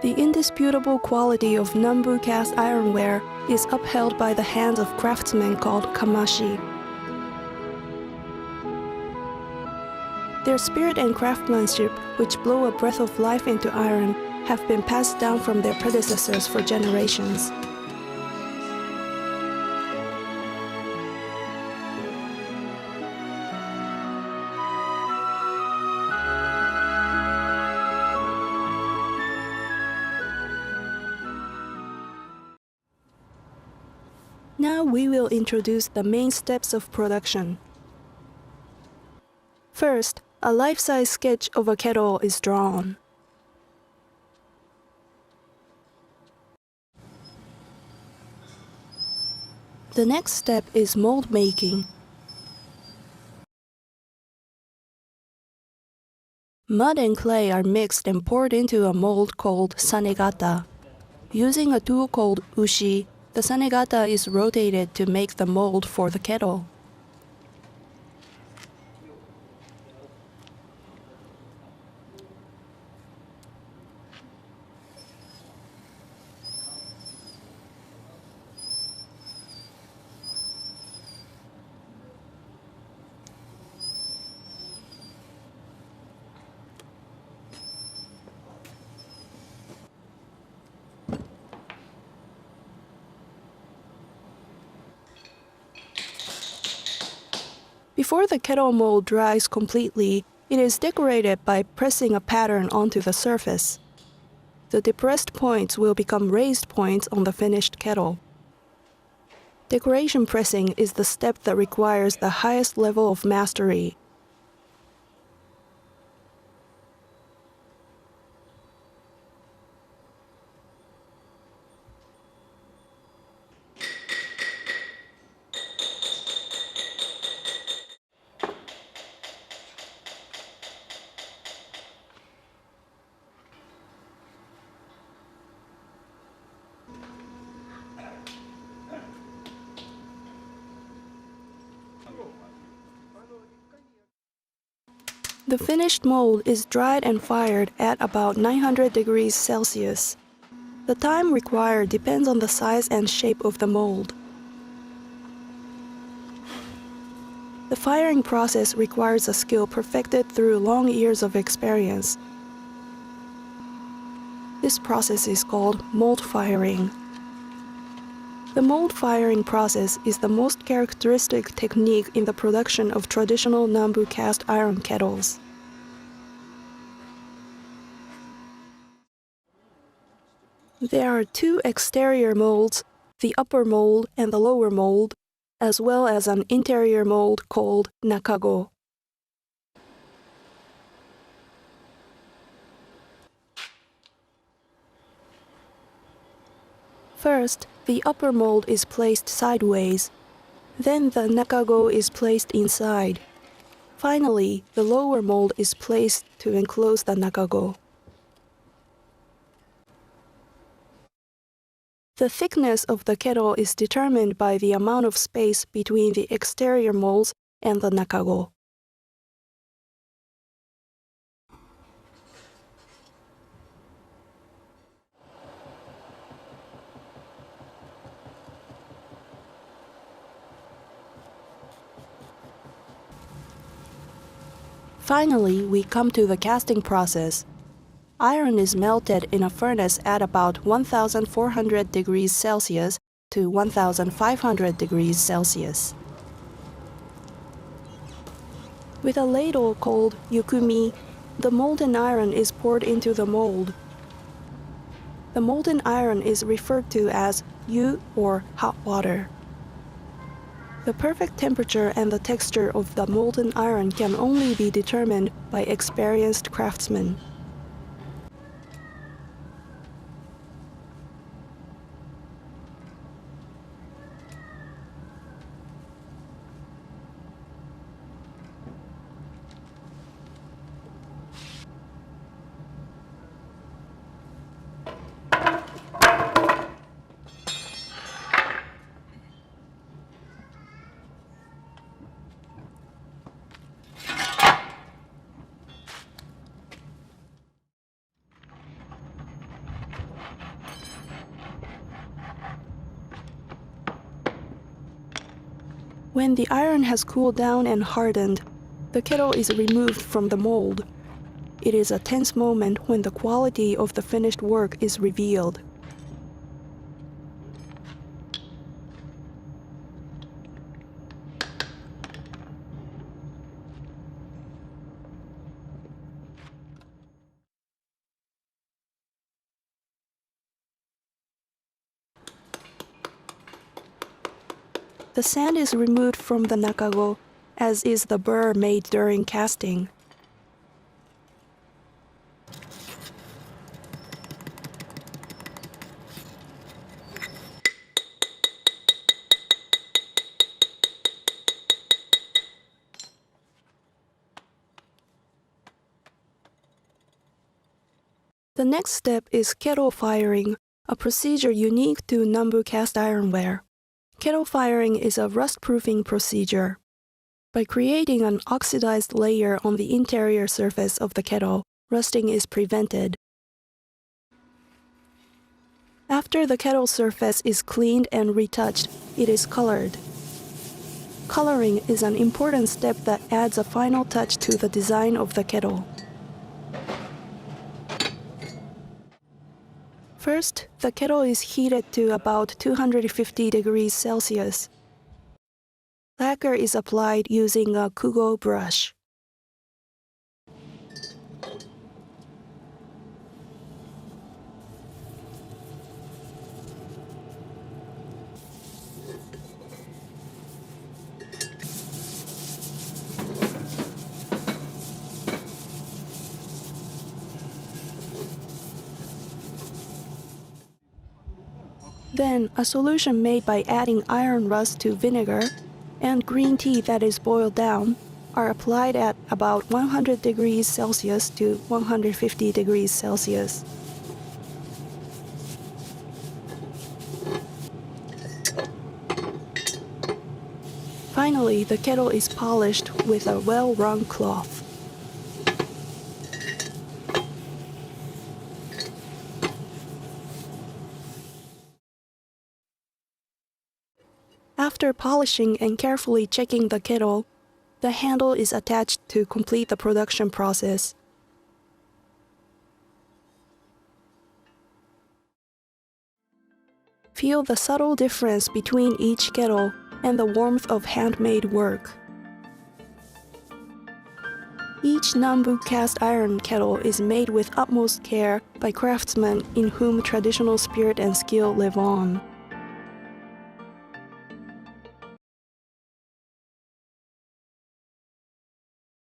The indisputable quality of Nambu cast ironware is upheld by the hands of craftsmen called kamashi. Their spirit and craftsmanship, which blow a breath of life into iron, have been passed down from their predecessors for generations. Now we will introduce the main steps of production. First, a life-size sketch of a kettle is drawn. The next step is mold making. Mud and clay are mixed and poured into a mold called sanegata. Using a tool called ushi, the sanegata is rotated to make the mold for the kettle. Before the kettle mold dries completely, it is decorated by pressing a pattern onto the surface. The depressed points will become raised points on the finished kettle. Decoration pressing is the step that requires the highest level of mastery. The finished mold is dried and fired at about 900 degrees Celsius. The time required depends on the size and shape of the mold. The firing process requires a skill perfected through long years of experience. This process is called mold firing. The mold firing process is the most characteristic technique in the production of traditional Nambu cast iron kettles. There are two exterior molds, the upper mold and the lower mold, as well as an interior mold called nakago. First, the upper mold is placed sideways. Then the nakago is placed inside. Finally, the lower mold is placed to enclose the nakago. The thickness of the kettle is determined by the amount of space between the exterior molds and the nakago. Finally, we come to the casting process. Iron is melted in a furnace at about 1,400 degrees Celsius to 1,500 degrees Celsius. With a ladle called yukumi, the molten iron is poured into the mold. The molten iron is referred to as yu or hot water. The perfect temperature and the texture of the molten iron can only be determined by experienced craftsmen. When the iron has cooled down and hardened, the kettle is removed from the mold. It is a tense moment when the quality of the finished work is revealed. The sand is removed from the nakago, as is the burr made during casting. The next step is kettle firing, a procedure unique to Nambu cast ironware. Kettle firing is a rust-proofing procedure. By creating an oxidized layer on the interior surface of the kettle, rusting is prevented. After the kettle surface is cleaned and retouched, it is colored. Coloring is an important step that adds a final touch to the design of the kettle. First, the kettle is heated to about 250 degrees Celsius. Lacquer is applied using a kugo brush. Then, a solution made by adding iron rust to vinegar and green tea that is boiled down are applied at about 100 degrees Celsius to 150 degrees Celsius. Finally, the kettle is polished with a well-wrung cloth. After polishing and carefully checking the kettle, the handle is attached to complete the production process. Feel the subtle difference between each kettle and the warmth of handmade work. Each Nambu cast iron kettle is made with utmost care by craftsmen in whom traditional spirit and skill live on.